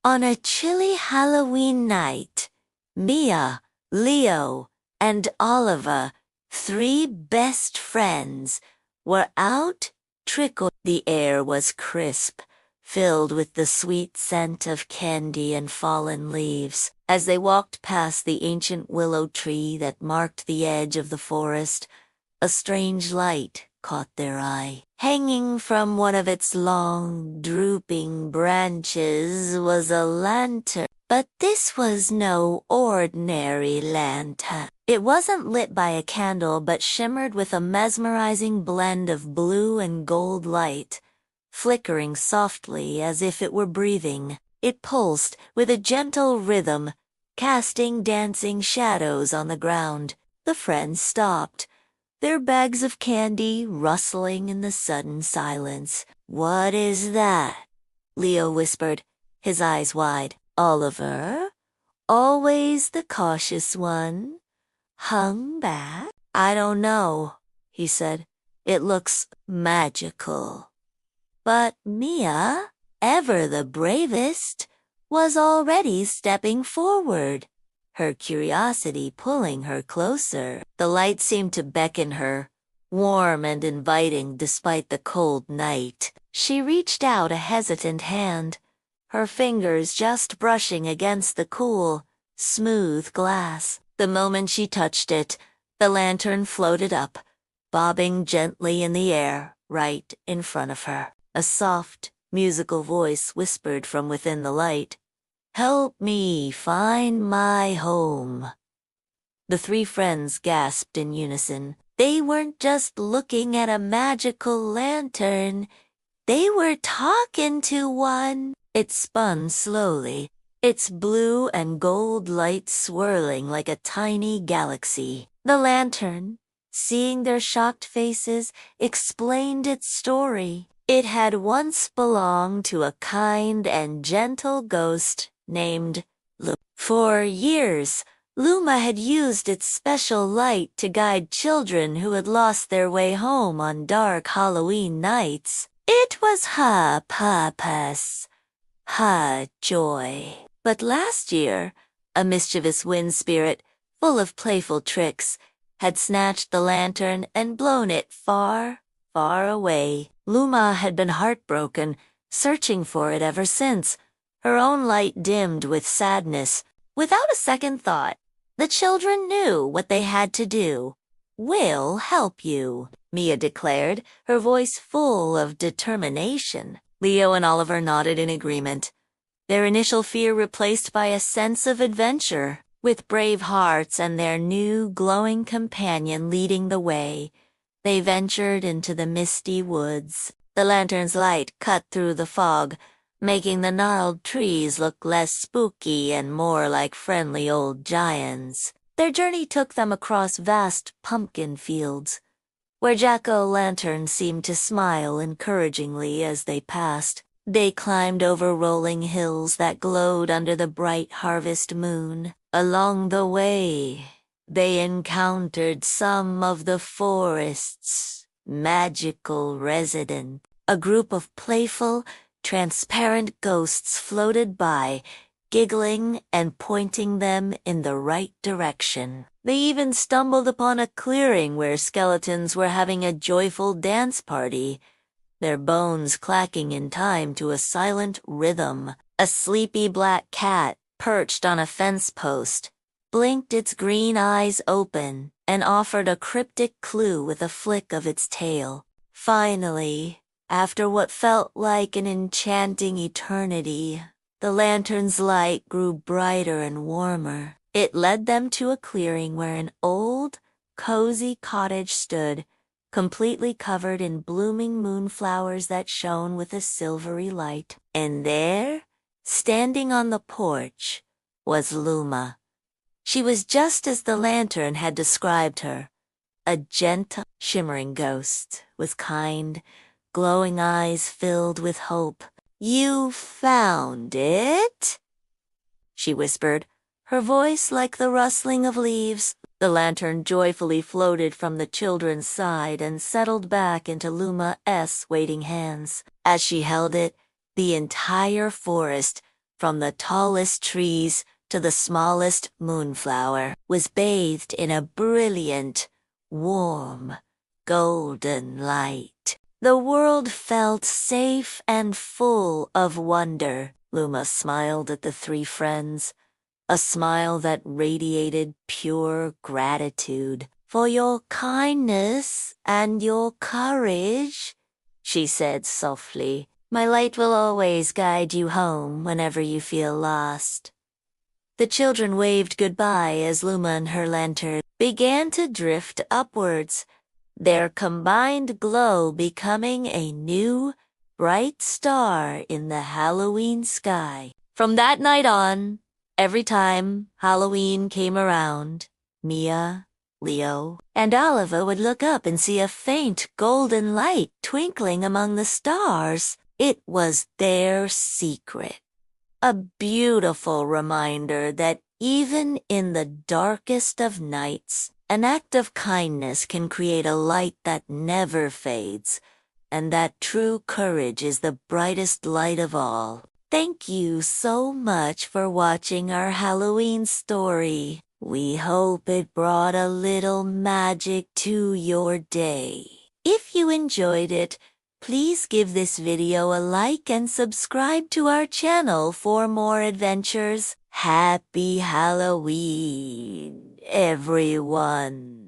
On a chilly Halloween night, Mia, Leo, and Oliver, three best friends, were out trick-or-treating. The air was crisp, filled with the sweet scent of candy and fallen leaves. As they walked past the ancient willow tree that marked the edge of the forest, a strange light caught their eye. Hanging from one of its long, drooping branches was a lantern. But this was no ordinary lantern. It wasn't lit by a candle but shimmered with a mesmerizing blend of blue and gold light, flickering softly as if it were breathing. It pulsed with a gentle rhythm, casting dancing shadows on the ground. The friends stopped, their bags of candy rustling in the sudden silence. "What is that?" Leo whispered, his eyes wide. Oliver, always the cautious one, hung back. "I don't know," he said. "It looks magical." But Mia, ever the bravest, was already stepping forward, her curiosity pulling her closer. The light seemed to beckon her, warm and inviting despite the cold night. She reached out a hesitant hand, her fingers just brushing against the cool, smooth glass. The moment she touched it, the lantern floated up, bobbing gently in the air right in front of her. A soft, musical voice whispered from within the light, "Help me find my home." The three friends gasped in unison. They weren't just looking at a magical lantern. They were talking to one. It spun slowly, its blue and gold light swirling like a tiny galaxy. The lantern, seeing their shocked faces, explained its story. It had once belonged to a kind and gentle ghost named Luma. For years, Luma had used its special light to guide children who had lost their way home on dark Halloween nights. It was her purpose, her joy. But last year, a mischievous wind spirit, full of playful tricks, had snatched the lantern and blown it far, far away. Luma had been heartbroken, searching for it ever since, her own light dimmed with sadness. Without a second thought, the children knew what they had to do. "We'll help you," Mia declared, her voice full of determination. Leo and Oliver nodded in agreement, their initial fear replaced by a sense of adventure. With brave hearts and their new, glowing companion leading the way, they ventured into the misty woods. The lantern's light cut through the fog, making the gnarled trees look less spooky and more like friendly old giants. Their journey took them across vast pumpkin fields, where jack-o'-lanterns seemed to smile encouragingly as they passed. They climbed over rolling hills that glowed under the bright harvest moon. Along the way, they encountered some of the forest's magical residents. A group of playful, transparent ghosts floated by, giggling and pointing them in the right direction. They even stumbled upon a clearing where skeletons were having a joyful dance party, their bones clacking in time to a silent rhythm. A sleepy black cat, perched on a fence post, blinked its green eyes open and offered a cryptic clue with a flick of its tail. Finally, after what felt like an enchanting eternity, the lantern's light grew brighter and warmer. It led them to a clearing where an old, cozy cottage stood, completely covered in blooming moonflowers that shone with a silvery light. And there, standing on the porch, was Luma. She was just as the lantern had described her, a gentle, shimmering ghost with kind, glowing eyes filled with hope. "You found it?" she whispered, her voice like the rustling of leaves. The lantern joyfully floated from the children's side and settled back into Luma's waiting hands. As she held it, the entire forest, from the tallest trees to the smallest moonflower, was bathed in a brilliant, warm, golden light. The world felt safe and full of wonder. Luma smiled at the three friends, a smile that radiated pure gratitude. "For your kindness and your courage," she said softly. "My light will always guide you home whenever you feel lost." The children waved goodbye as Luma and her lantern began to drift upwards, their combined glow becoming a new, bright star in the Halloween sky. From that night on, every time Halloween came around, Mia, Leo, and Oliver would look up and see a faint golden light twinkling among the stars. It was their secret. A beautiful reminder that even in the darkest of nights, an act of kindness can create a light that never fades, and that true courage is the brightest light of all. Thank you so much for watching our Halloween story. We hope it brought a little magic to your day. If you enjoyed it, please give this video a like and subscribe to our channel for more adventures. Happy Halloween, everyone!